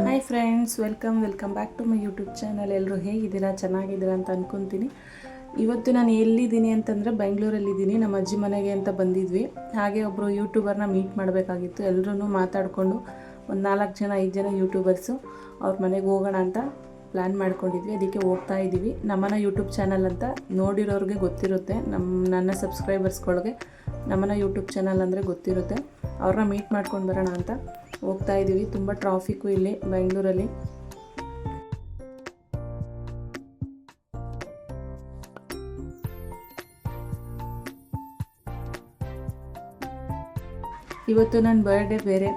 Hi friends, welcome back to my YouTube channel. ಎಲ್ಲರೂ ಹೇಗಿದ್ದೀರಾ? ಚೆನ್ನಾಗಿದ್ದೀರಾ ಅಂತ ಅಂದ್ಕೊತೀನಿ. ಇವತ್ತು ನಾನು ಎಲ್ಲಿದ್ದೀನಿ ಅಂತಂದರೆ ಬೆಂಗಳೂರಲ್ಲಿದ್ದೀನಿ. ನಮ್ಮ ಅಜ್ಜಿ ಮನೆಗೆ ಅಂತ ಬಂದಿದ್ವಿ. ಹಾಗೆ ಒಬ್ಬರು ಯೂಟ್ಯೂಬರ್ನ ಮೀಟ್ ಮಾಡಬೇಕಾಗಿತ್ತು. ಎಲ್ಲರೂ ಮಾತಾಡಿಕೊಂಡು ಒಂದು 4-5 ಜನ ಯೂಟ್ಯೂಬರ್ಸು ಅವ್ರ ಮನೆಗೆ ಹೋಗೋಣ ಅಂತ ಪ್ಲ್ಯಾನ್ ಮಾಡ್ಕೊಂಡಿದ್ವಿ. ಅದಕ್ಕೆ ಹೋಗ್ತಾ ಇದ್ದೀವಿ. ನಮ್ಮನ ಯೂಟ್ಯೂಬ್ ಚಾನಲ್ ಅಂತ ನೋಡಿರೋರಿಗೆ ಗೊತ್ತಿರುತ್ತೆ, ನನ್ನ ಸಬ್ಸ್ಕ್ರೈಬರ್ಸ್ಗಳಿಗೆ ನಮ್ಮನ ಯೂಟ್ಯೂಬ್ ಚಾನಲ್ ಅಂದರೆ ಗೊತ್ತಿರುತ್ತೆ. ಅವ್ರನ್ನ ಮೀಟ್ ಮಾಡ್ಕೊಂಡು ಬರೋಣ ಅಂತ ಹೋಗ್ತಾ ಇದ್ದೀವಿ. ತುಂಬ ಟ್ರಾಫಿಕ್ಕು ಇಲ್ಲಿ ಬೆಂಗಳೂರಲ್ಲಿ. ಇವತ್ತು ನನ್ನ ಬರ್ಡೇ ಬೇರೆ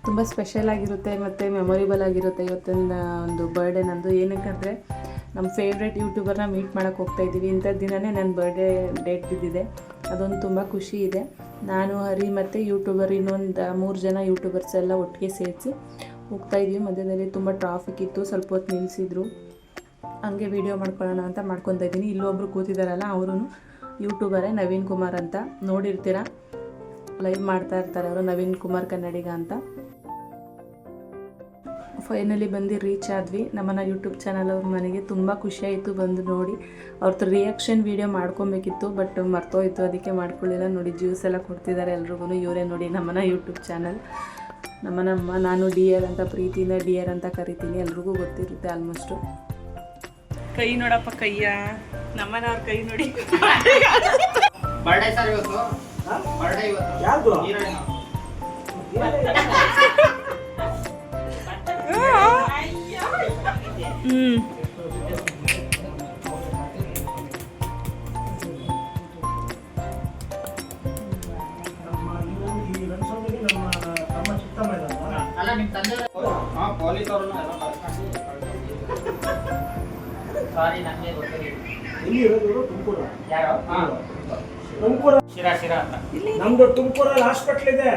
ತುಂಬ ಸ್ಪೆಷಲ್ ಆಗಿರುತ್ತೆ ಮತ್ತು ಮೆಮೊರೇಬಲ್ ಆಗಿರುತ್ತೆ. ಇವತ್ತಿನ ಒಂದು ಬರ್ಡೇ ನಂದು. ಏನಕ್ಕಂದರೆ ನಮ್ಮ ಫೇವ್ರೆಟ್ ಯೂಟ್ಯೂಬರ್ನ ಮೀಟ್ ಮಾಡೋಕ್ಕೆ ಹೋಗ್ತಾ ಇದ್ದೀವಿ. ಇಂಥ ದಿನವೇ ನನ್ನ ಬರ್ಡೇ ಡೇಟ್ ಬಿದ್ದಿದೆ. ಅದೊಂದು ತುಂಬ ಖುಷಿ ಇದೆ. ನಾನು, ಹರಿ ಮತ್ತು ಯೂಟ್ಯೂಬರ್ ಇನ್ನೊಂದು 3 ಜನ ಯೂಟ್ಯೂಬರ್ಸ್ ಎಲ್ಲ ಒಟ್ಟಿಗೆ ಸೇರಿಸಿ ಹೋಗ್ತಾಯಿದ್ವಿ. ಮಧ್ಯದಲ್ಲಿ ತುಂಬ ಟ್ರಾಫಿಕ್ ಇತ್ತು, ಸ್ವಲ್ಪ ಹೊತ್ತು ನಿಲ್ಲಿಸಿದ್ರು. ಹಂಗೆ ವೀಡಿಯೋ ಮಾಡ್ಕೊಳ್ಳೋಣ ಅಂತ ಮಾಡ್ಕೊತಾ ಇದ್ದೀನಿ. ಇಲ್ಲೊಬ್ಬರು ಕೂತಿದ್ದಾರಲ್ಲ, ಅವರು ಯೂಟ್ಯೂಬರೇ, ನವೀನ್ ಕುಮಾರ್ ಅಂತ. ನೋಡಿರ್ತೀರ, ಲೈವ್ ಮಾಡ್ತಾ ಇರ್ತಾರೆ ಅವರು, ನವೀನ್ ಕುಮಾರ್ ಕನ್ನಡಿಗ ಅಂತ. ಫೈನಲಿ ಬಂದು ರೀಚ್ ಆದ್ವಿ ನಮ್ಮನ್ನ ಯೂಟ್ಯೂಬ್ ಚಾನಲ್ ಅವ್ರ ಮನೆಗೆ. ತುಂಬ ಖುಷಿಯಾಯಿತು ಬಂದು ನೋಡಿ. ಅವ್ರದ್ದು ರಿಯಾಕ್ಷನ್ ವೀಡಿಯೋ ಮಾಡ್ಕೊಬೇಕಿತ್ತು, ಬಟ್ ಮರ್ತೋಯ್ತು, ಅದಕ್ಕೆ ಮಾಡ್ಕೊಳ್ಳಿಲ್ಲ. ನೋಡಿ, ಜ್ಯೂಸ್ ಎಲ್ಲ ಕೊಡ್ತಿದ್ದಾರೆ ಎಲ್ರಿಗೂ. ಇವರೇ ನೋಡಿ ನಮ್ಮನ್ನ ಯೂಟ್ಯೂಬ್ ಚಾನಲ್. ನಮ್ಮನಮ್ಮ, ನಾನು ಡಿಯರ್ ಅಂತ ಪ್ರೀತಿಯಿಂದ ಡಿಯರ್ ಅಂತ ಕರಿತೀನಿ. ಎಲ್ರಿಗೂ ಗೊತ್ತಿರುತ್ತೆ ಆಲ್ಮೋಸ್ಟು. ಕೈ ನೋಡಪ್ಪ, ಕೈಯ ನಮ್ಮನ ಅವ್ರ ಕೈ ನೋಡಿ. ಬರ್ಡೇ ಸರ್ ಇವತ್ತು. ಬರ್ಡೇ ಇವತ್ತು ಯಾವುದು? ಅಲ್ಲ ನಿಮ್ಮ ತಂದೆ ಪೊಲೀಸ್ ಅವ್ರನ್ನ ಎಲ್ಲ ಕಳ್ಸ್ಕೊಂಡು ಸಾರಿ ನನಗೆ ಗೊತ್ತಿಲ್ಲ. ಇಲ್ಲಿ ಇರೋದು ತುಮಕೂರು. ಯಾರು? ತುಮಕೂರು ಶಿರಾ ಅಂತ. ನಮ್ದು ತುಮಕೂರಲ್ಲಿ ಹಾಸ್ಪಿಟ್ಲ್ ಇದೆ,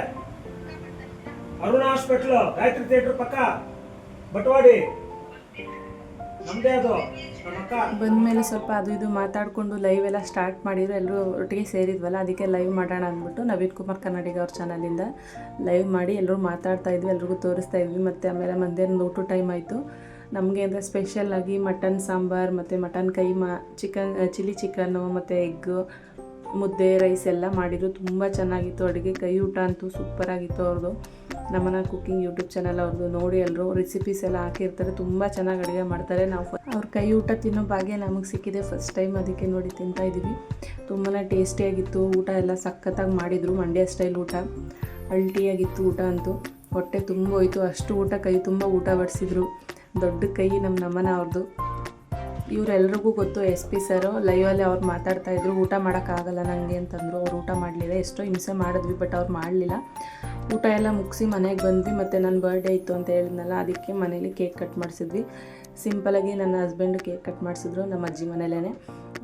ಅರುಣ ಹಾಸ್ಪಿಟ್ಲು, ಗಾಯತ್ರಿ ಥಿಯೇಟರ್ ಪಕ್ಕ, ಬಟವಾಡಿ. ನಮ್ದೇ ಅದು. ನಮ್ಮ ಅಕ್ಕ ಬಂದಮೇಲೆ ಸ್ವಲ್ಪ ಅದು ಇದು ಮಾತಾಡಿಕೊಂಡು ಲೈವ್ ಎಲ್ಲ ಸ್ಟಾರ್ಟ್ ಮಾಡಿದ್ರು. ಎಲ್ಲರೂ ಒಟ್ಟಿಗೆ ಸೇರಿದ್ವಲ್ಲ, ಅದಕ್ಕೆ ಲೈವ್ ಮಾಡೋಣ ಅಂದ್ಬಿಟ್ಟು ನವೀನ್ ಕುಮಾರ್ ಕನ್ನಡಿಗ ಅವ್ರ ಚಾನಲಿಂದ ಲೈವ್ ಮಾಡಿ ಎಲ್ಲರೂ ಮಾತಾಡ್ತಾ ಇದ್ವಿ, ಎಲ್ರಿಗೂ ತೋರಿಸ್ತಾ ಇದ್ವಿ. ಮತ್ತು ಆಮೇಲೆ ಮಧ್ಯಾಹ್ನದ ಊಟ ಟೈಮ್ ಆಯಿತು. ನಮಗೆ ಅಂದರೆ ಸ್ಪೆಷಲ್ಲಾಗಿ ಮಟನ್ ಸಾಂಬಾರು ಮತ್ತು ಮಟನ್ ಕೈಮಾ, ಚಿಲ್ಲಿ ಚಿಕನ್ನು ಮತ್ತು ಎಗ್ಗು, ಮುದ್ದೆ, ರೈಸ್ ಎಲ್ಲ ಮಾಡಿದರು. ತುಂಬ ಚೆನ್ನಾಗಿತ್ತು ಅಡುಗೆ. ಕೈ ಊಟ ಅಂತೂ ಸೂಪರಾಗಿತ್ತು ಅವ್ರದ್ದು. ನಮ್ಮನ್ನ ಕುಕ್ಕಿಂಗ್ ಯೂಟ್ಯೂಬ್ ಚಾನಲ್ ಅವ್ರದ್ದು. ನೋಡಿ, ಎಲ್ಲರೂ ರೆಸಿಪೀಸ್ ಎಲ್ಲ ಹಾಕಿರ್ತಾರೆ. ತುಂಬ ಚೆನ್ನಾಗಿ ಅಡುಗೆ ಮಾಡ್ತಾರೆ. ನಾವು ಅವ್ರ ಕೈ ಊಟ ತಿನ್ನೋ ಭಾಗ್ಯ ನಮಗೆ ಸಿಕ್ಕಿದೆ ಫಸ್ಟ್ ಟೈಮ್. ಅದಕ್ಕೆ ನೋಡಿ ತಿಂತಾಯಿದ್ದೀವಿ. ತುಂಬಾ ಟೇಸ್ಟಿಯಾಗಿತ್ತು. ಊಟ ಎಲ್ಲ ಸಖತ್ತಾಗಿ ಮಾಡಿದರು. ಮಂಡ್ಯ ಸ್ಟೈಲ್ ಊಟ, ಅಲ್ಟಿಯಾಗಿತ್ತು ಊಟ ಅಂತೂ. ಹೊಟ್ಟೆ ತುಂಬ ಹೋಯಿತು. ಅಷ್ಟು ಊಟ, ಕೈ ತುಂಬ ಊಟ ಬಡಿಸಿದ್ರು. ದೊಡ್ಡ ಕೈ ನಮ್ಮನ ಅವ್ರದ್ದು. ಇವರೆಲ್ರಿಗೂ ಗೊತ್ತು, SP ಸರು ಲೈವಲ್ಲಿ ಅವ್ರು ಮಾತಾಡ್ತಾಯಿದ್ರು. ಊಟ ಮಾಡೋಕ್ಕಾಗಲ್ಲ ನನಗೆ ಅಂತಂದರು. ಅವ್ರು ಊಟ ಮಾಡಲಿಲ್ಲ. ಎಷ್ಟೋ ಹಿಂಸೆ ಮಾಡಿದ್ವಿ, ಬಟ್ ಅವ್ರು ಮಾಡಲಿಲ್ಲ. ಊಟ ಎಲ್ಲ ಮುಗಿಸಿ ಮನೆಗೆ ಬಂದ್ವಿ. ಮತ್ತು ನನ್ನ ಬರ್ಡೇ ಇತ್ತು ಅಂತ ಹೇಳಿದ್ನಲ್ಲ, ಅದಕ್ಕೆ ಮನೇಲಿ ಕೇಕ್ ಕಟ್ ಮಾಡಿಸಿದ್ವಿ. ಸಿಂಪಲಾಗಿ ನನ್ನ ಹಸ್ಬೆಂಡು ಕೇಕ್ ಕಟ್ ಮಾಡಿಸಿದ್ರು ನಮ್ಮ ಅಜ್ಜಿ ಮನೇಲೇ.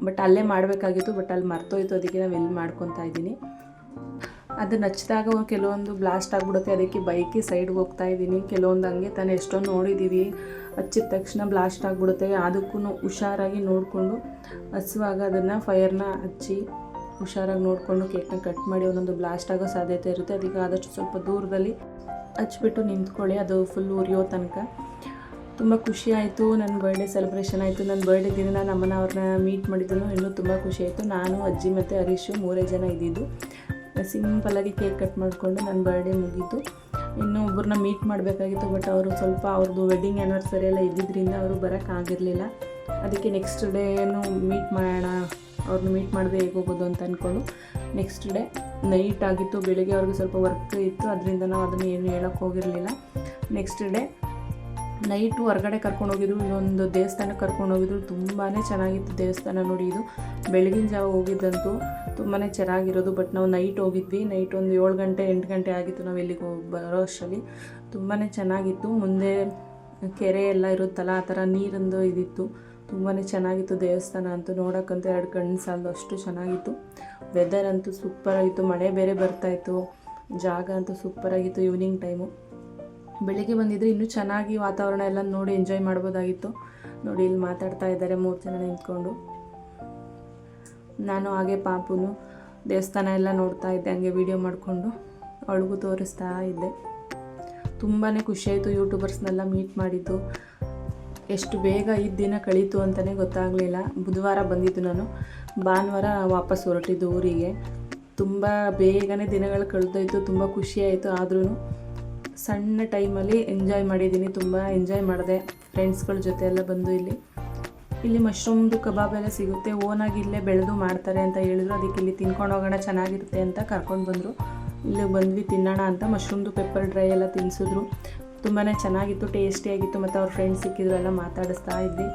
ಬಟ್ ಅಲ್ಲೇ ಮಾಡಬೇಕಾಗಿತ್ತು, ಬಟ್ ಅಲ್ಲಿ ಮರ್ತೋಯ್ತು. ಅದಕ್ಕೆ ನಾವು ಇಲ್ಲಿ ಮಾಡ್ಕೊತಾ ಇದ್ದೀನಿ. ಅದನ್ನು ಹಚ್ಚಿದಾಗ ಕೆಲವೊಂದು ಬ್ಲಾಸ್ಟ್ ಆಗಿಬಿಡುತ್ತೆ. ಅದಕ್ಕೆ ಬೈಕಿಗೆ ಸೈಡ್ಗೆ ಹೋಗ್ತಾ ಇದ್ದೀನಿ. ಕೆಲವೊಂದು ಹಂಗೆ ತಾನೇ ಎಷ್ಟೊಂದು ನೋಡಿದ್ದೀವಿ, ಹಚ್ಚಿದ ತಕ್ಷಣ ಬ್ಲಾಸ್ಟ್ ಆಗಿಬಿಡುತ್ತೆ. ಅದಕ್ಕೂ ಹುಷಾರಾಗಿ ನೋಡಿಕೊಂಡು ಹಚ್ಚುವಾಗ ಅದನ್ನು ಫೈರ್ನ ಹಚ್ಚಿ ಹುಷಾರಾಗಿ ನೋಡಿಕೊಂಡು ಕೇಕ್ನ ಕಟ್ ಮಾಡಿ. ಒಂದೊಂದು ಬ್ಲಾಸ್ಟ್ ಆಗೋ ಸಾಧ್ಯತೆ ಇರುತ್ತೆ. ಅದಕ್ಕೆ ಆದಷ್ಟು ಸ್ವಲ್ಪ ದೂರದಲ್ಲಿ ಹಚ್ಬಿಟ್ಟು ನಿಂತ್ಕೊಳ್ಳಿ, ಅದು ಫುಲ್ ಉರಿಯೋ ತನಕ. ತುಂಬ ಖುಷಿ ಆಯಿತು. ನನ್ನ ಬರ್ಡೇ ಸೆಲೆಬ್ರೇಷನ್ ಆಯಿತು. ನನ್ನ ಬರ್ಡೇ ದಿನ ನಮ್ಮನ್ನ ಅವ್ರನ್ನ ಮೀಟ್ ಮಾಡಿದ್ರು. ಇನ್ನೂ ತುಂಬ ಖುಷಿ ಆಯಿತು. ನಾನು, ಅಜ್ಜಿ ಮತ್ತು ಹರೀಶು 3 ಜನ ಇದ್ದಿದ್ದು. ಸಿಂಪಲಾಗಿ ಕೇಕ್ ಕಟ್ ಮಾಡಿಕೊಂಡು ನನ್ನ ಬರ್ಡೇ ಮುಗೀತು. ಇನ್ನೂ ಒಬ್ಬರನ್ನ ಮೀಟ್ ಮಾಡಬೇಕಾಗಿತ್ತು, ಬಟ್ ಅವರು ಸ್ವಲ್ಪ ಅವ್ರದ್ದು ವೆಡ್ಡಿಂಗ್ ಆ್ಯನಿವರ್ಸರಿ ಎಲ್ಲ ಇದ್ದಿದ್ದರಿಂದ ಅವರು ಬರೋಕ್ಕಾಗಿರಲಿಲ್ಲ. ಅದಕ್ಕೆ ನೆಕ್ಸ್ಟ್ ಡೇನು ಮೀಟ್ ಮಾಡೋಣ, ಅವ್ರನ್ನ ಮೀಟ್ ಮಾಡಿದ್ರೆ ಹೇಗೆ ಹೋಗೋದು ಅಂತ ಅಂದ್ಕೊಂಡು ನೆಕ್ಸ್ಟ್ ಡೇ ನೈಟ್ ಆಗಿತ್ತು. ಬೆಳಿಗ್ಗೆ ಅವ್ರಿಗೆ ಸ್ವಲ್ಪ ವರ್ಕ್ ಇತ್ತು, ಅದರಿಂದ ನಾವು ಅದನ್ನು ಏನು ಹೇಳೋಕ್ಕೆ ಹೋಗಿರಲಿಲ್ಲ. ನೆಕ್ಸ್ಟ್ ಡೇ ನೈಟು ಹೊರಗಡೆ ಕರ್ಕೊಂಡು ಹೋಗಿದ್ರು. ಇನ್ನೊಂದು ದೇವಸ್ಥಾನಕ್ಕೆ ಕರ್ಕೊಂಡು ಹೋಗಿದ್ರು. ತುಂಬಾ ಚೆನ್ನಾಗಿತ್ತು ದೇವಸ್ಥಾನ. ನೋಡಿ, ಇದು ಬೆಳಗಿನ ಜಾವ ಹೋಗಿದ್ದಂತೂ ತುಂಬಾ ಚೆನ್ನಾಗಿರೋದು. ಬಟ್ ನಾವು ನೈಟ್ ಹೋಗಿದ್ವಿ. ನೈಟ್ ಒಂದು 7 ಗಂಟೆ 8 ಗಂಟೆ ಆಗಿತ್ತು ನಾವು ಇಲ್ಲಿಗೆ ಬರೋ ಅಷ್ಟರಲ್ಲಿ. ತುಂಬಾ ಚೆನ್ನಾಗಿತ್ತು. ಮುಂದೆ ಕೆರೆ ಎಲ್ಲ ಇರುತ್ತಲ್ಲ, ಆ ಥರ ನೀರಿಂದು ಇದಿತ್ತು. ತುಂಬಾ ಚೆನ್ನಾಗಿತ್ತು ದೇವಸ್ಥಾನ ಅಂತೂ. ನೋಡೋಕ್ಕಂತೂ 2 ಕಣ್ಣು ಸಾಲದು, ಅಷ್ಟು ಚೆನ್ನಾಗಿತ್ತು. ವೆದರ್ ಅಂತೂ ಸೂಪರಾಗಿತ್ತು. ಮಳೆ ಬೇರೆ ಬರ್ತಾಯಿತ್ತು. ಜಾಗ ಅಂತೂ ಸೂಪರಾಗಿತ್ತು. ಈವ್ನಿಂಗ್ ಟೈಮು ಬೆಳಿಗ್ಗೆ ಬಂದಿದ್ರೆ ಇನ್ನೂ ಚೆನ್ನಾಗಿ ವಾತಾವರಣ ಎಲ್ಲ ನೋಡಿ ಎಂಜಾಯ್ ಮಾಡ್ಬೋದಾಗಿತ್ತು. ನೋಡಿ, ಇಲ್ಲಿ ಮಾತಾಡ್ತಾ ಇದ್ದಾರೆ 3 ಜನ ನಿಂತ್ಕೊಂಡು. ನಾನು ಹಾಗೆ ಪಾಪುನು ದೇವಸ್ಥಾನ ಎಲ್ಲ ನೋಡ್ತಾ ಇದ್ದೆ, ಹಂಗೆ ವೀಡಿಯೋ ಮಾಡಿಕೊಂಡು ಅವಳಿಗೂ ತೋರಿಸ್ತಾ ಇದ್ದೆ. ತುಂಬಾ ಖುಷಿಯಾಯಿತು ಯೂಟ್ಯೂಬರ್ಸ್ನೆಲ್ಲ ಮೀಟ್ ಮಾಡಿದ್ದು. ಎಷ್ಟು ಬೇಗ ಈ ದಿನ ಕಳೀತು ಅಂತಲೇ ಗೊತ್ತಾಗಲಿಲ್ಲ. ಬುಧವಾರ ಬಂದಿದ್ದು ನಾನು, ಭಾನುವಾರ ವಾಪಸ್ ಹೊರಟಿದ್ದು ಊರಿಗೆ. ತುಂಬ ಬೇಗನೆ ದಿನಗಳು ಕಳೆದೋಯ್ತು. ತುಂಬ ಖುಷಿಯಾಯಿತು. ಆದ್ರೂ ಸಣ್ಣ ಟೈಮಲ್ಲಿ ಎಂಜಾಯ್ ಮಾಡಿದ್ದೀನಿ, ತುಂಬ ಎಂಜಾಯ್ ಮಾಡಿದೆ. ಫ್ರೆಂಡ್ಸ್ಗಳ ಜೊತೆ ಎಲ್ಲ ಬಂದು ಇಲ್ಲಿ ಮಶ್ರೂಮ್ದು ಕಬಾಬ್ ಎಲ್ಲ ಸಿಗುತ್ತೆ, ಓನಾಗಿ ಇಲ್ಲೇ ಬೆಳೆದು ಮಾಡ್ತಾರೆ ಅಂತ ಹೇಳಿದ್ರು. ಅದಕ್ಕೆ ಇಲ್ಲಿ ತಿನ್ಕೊಂಡು ಹೋಗೋಣ, ಚೆನ್ನಾಗಿರುತ್ತೆ ಅಂತ ಕರ್ಕೊಂಡು ಬಂದರು. ಇಲ್ಲಿ ಬಂದ್ವಿ ತಿನ್ನೋಣ ಅಂತ. ಮಶ್ರೂಮ್ದು ಪೆಪ್ಪರ್ ಡ್ರೈ ಎಲ್ಲ ತಿನ್ನಿಸಿದ್ರು. ತುಂಬಾ ಚೆನ್ನಾಗಿತ್ತು, ಟೇಸ್ಟಿಯಾಗಿತ್ತು. ಮತ್ತು ಅವ್ರ ಫ್ರೆಂಡ್ಸ್ ಸಿಕ್ಕಿದ್ರು, ಎಲ್ಲ ಮಾತಾಡಿಸ್ತಾ ಇದ್ವಿ.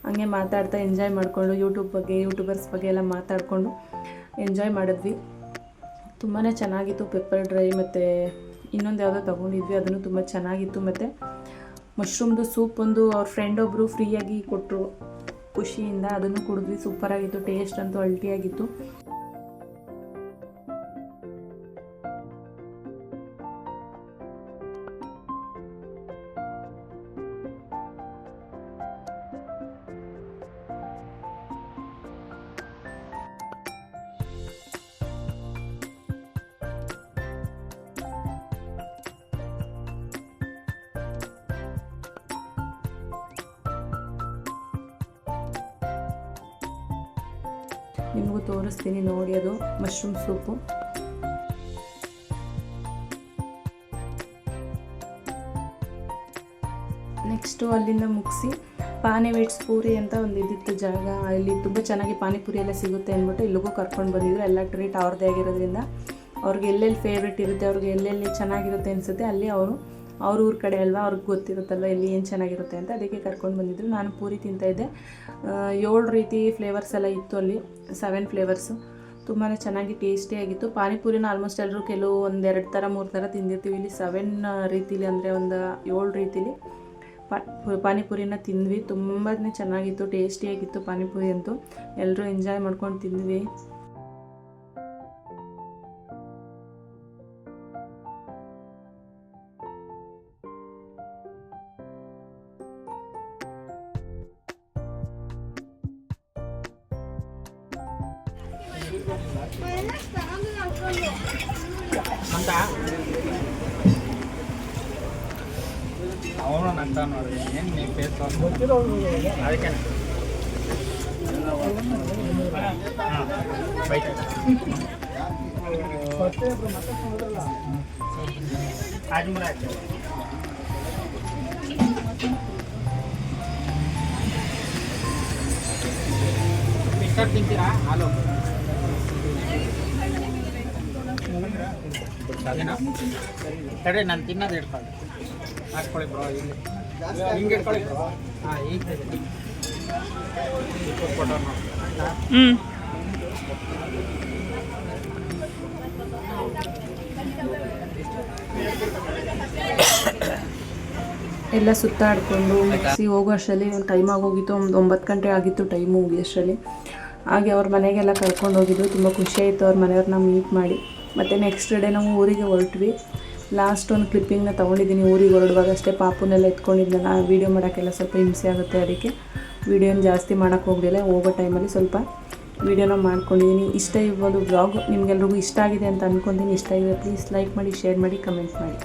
ಹಂಗೆ ಮಾತಾಡ್ತಾ ಎಂಜಾಯ್ ಮಾಡಿಕೊಂಡು ಯೂಟ್ಯೂಬರ್ಸ್ ಬಗ್ಗೆ ಎಲ್ಲ ಮಾತಾಡಿಕೊಂಡು ಎಂಜಾಯ್ ಮಾಡಿದ್ವಿ. ತುಂಬಾ ಚೆನ್ನಾಗಿತ್ತು. ಪೆಪ್ಪರ್ ಡ್ರೈ ಮತ್ತು ಇನ್ನೊಂದು ಯಾವುದೋ ತೊಗೊಂಡಿದ್ವಿ, ಅದನ್ನು ತುಂಬ ಚೆನ್ನಾಗಿತ್ತು. ಮತ್ತು ಮಶ್ರೂಮ್ದು ಸೂಪ್ ಒಂದು ಅವ್ರ ಫ್ರೆಂಡ್ ಒಬ್ಬರು ಫ್ರೀಯಾಗಿ ಕೊಟ್ಟರು, ಖುಷಿಯಿಂದ ಅದನ್ನು ಕುಡಿದ್ವಿ. ಸೂಪರಾಗಿತ್ತು, ಟೇಸ್ಟ್ ಅಂತೂ ಅಲ್ಟಿಯಾಗಿತ್ತು. ನಿಮಗೂ ತೋರಿಸ್ತೀನಿ ನೋಡಿ, ಅದು ಮಶ್ರೂಮ್ ಸೂಪು. ನೆಕ್ಸ್ಟು ಅಲ್ಲಿಂದ ಮುಗಿಸಿ ಪಾನಿವೇಟ್ಸ್ ಪೂರಿ ಅಂತ ಒಂದು ಇದ್ದಿತ್ತು ಜಾಗ, ಅಲ್ಲಿ ತುಂಬ ಚೆನ್ನಾಗಿ ಪಾನಿಪುರಿ ಎಲ್ಲ ಸಿಗುತ್ತೆ ಅಂದ್ಬಿಟ್ಟು ಇಲ್ಲಿಗೂ ಕರ್ಕೊಂಡು ಬಂದಿದ್ರು. ಎಲ್ಲ ಟ್ರೀಟ್ ಅವ್ರದ್ದೇ ಆಗಿರೋದ್ರಿಂದ ಅವ್ರಿಗೆ ಎಲ್ಲೆಲ್ಲಿ ಫೇವ್ರೇಟ್ ಇರುತ್ತೆ, ಅವ್ರಿಗೆ ಎಲ್ಲೆಲ್ಲಿ ಚೆನ್ನಾಗಿರುತ್ತೆ ಅನಿಸುತ್ತೆ ಅಲ್ಲಿ ಅವ್ರ ಊರ ಕಡೆ ಅಲ್ವಾ, ಅವ್ರಿಗೆ ಗೊತ್ತಿರುತ್ತಲ್ವ ಎಲ್ಲಿ ಏನು ಚೆನ್ನಾಗಿರುತ್ತೆ ಅಂತ, ಅದಕ್ಕೆ ಕರ್ಕೊಂಡು ಬಂದಿದ್ರು. ನಾನು ಪೂರಿ ತಿಂತಾಯಿದ್ದೆ. 7 ರೀತಿ ಫ್ಲೇವರ್ಸ್ ಎಲ್ಲ ಇತ್ತು ಅಲ್ಲಿ, 7 ಫ್ಲೇವರ್ಸು. ತುಂಬಾ ಚೆನ್ನಾಗಿ ಟೇಸ್ಟಿಯಾಗಿತ್ತು. ಪಾನಿಪುರಿನ ಆಲ್ಮೋಸ್ಟ್ ಎಲ್ಲರೂ ಕೆಲವು 1-2 ಥರ 3 ಥರ ತಿಂದಿರ್ತೀವಿ. ಇಲ್ಲಿ 7 ರೀತಿಲಿ ಅಂದರೆ ಒಂದು 7 ರೀತಿಲಿ ಪಾನಿಪುರಿನ ತಿಂದ್ವಿ. ತುಂಬಾ ಚೆನ್ನಾಗಿತ್ತು, ಟೇಸ್ಟಿಯಾಗಿತ್ತು ಪಾನಿಪುರಿ ಅಂತೂ. ಎಲ್ಲರೂ ಎಂಜಾಯ್ ಮಾಡ್ಕೊಂಡು ತಿಂದ್ವಿ. ಅಂತ ಅವನು ನಂತ ನೋಡಿದೆ ಏನು ನೀವು ಫೇಸ್ ಅದಕ್ಕೆ ಆಜ್ಮೂರ ಹಾಕಿ ಮಿಕ್ಸರ್ ತಿಂತೀರಾ? ಹಾಲು ಅದೇನಾ? ಸರಿ, ನಾನು ತಿನ್ನೋದು ಇಟ್ಕೊಳ್ಳಿ. ಹಾಕ್ಕೊಳ್ಳಿ ಬ್ರೋ, ಇಲ್ಲಿ ಹಿಂಗೆ ಇಟ್ಕೊಳ್ಳಿ ಬ್ರೋ. ಹಾಂ, ಈಗ ಫೋಟೋ ಎಲ್ಲ ಸುತ್ತಾಡಿಕೊಂಡು ಮುಗಿಸಿ ಹೋಗೋ ಅಷ್ಟರಲ್ಲಿ ಒಂದು ಟೈಮ್ ಆಗೋಗಿತ್ತು. ಒಂದು 9 ಗಂಟೆ ಆಗಿತ್ತು ಟೈಮು ಮುಗಿಯೋಷ್ಟರಲ್ಲಿ. ಹಾಗೆ ಅವ್ರ ಮನೆಗೆಲ್ಲ ಕರ್ಕೊಂಡು ಹೋಗಿದ್ದು. ತುಂಬ ಖುಷಿಯಾಯಿತು ಅವ್ರ ಮನೆಯವ್ರನ್ನ ಮೀಟ್ ಮಾಡಿ. ಮತ್ತು ನೆಕ್ಸ್ಟ್ ಡೇ ನಾವು ಊರಿಗೆ ಹೊರಟ್ವಿ. ಲಾಸ್ಟ್ ಒಂದು ಕ್ಲಿಪ್ಪಿಂಗ್ನ ತೊಗೊಂಡಿದ್ದೀನಿ. ಊರಿಗೆ ಹೊರಡುವಾಗ ಅಷ್ಟೇ ಪಾಪುನೆಲ್ಲ ಎತ್ಕೊಂಡಿದ್ದೆಲ್ಲ ವೀಡಿಯೋ ಮಾಡೋಕ್ಕೆಲ್ಲ ಸ್ವಲ್ಪ ಹಿಂಸೆ ಆಗುತ್ತೆ, ಅದಕ್ಕೆ ವೀಡಿಯೋನ ಜಾಸ್ತಿ ಮಾಡೋಕ್ಕೆ ಹೋಗಲಿಲ್ಲ. ಹೋಗೋ ಟೈಮಲ್ಲಿ ಸ್ವಲ್ಪ ವೀಡಿಯೋನ ಮಾಡ್ಕೊಂಡಿದ್ದೀನಿ. ಇಷ್ಟ ಈ ಒಂದು ವ್ಲಾಗ್ ನಿಮಗೆಲ್ರಿಗೂ ಇಷ್ಟ ಆಗಿದೆ ಅಂತ ಅಂದ್ಕೊತೀನಿ. ಇಷ್ಟ ಆಗಿದೆ ಪ್ಲೀಸ್ ಲೈಕ್ ಮಾಡಿ, ಶೇರ್ ಮಾಡಿ, ಕಮೆಂಟ್ ಮಾಡಿ.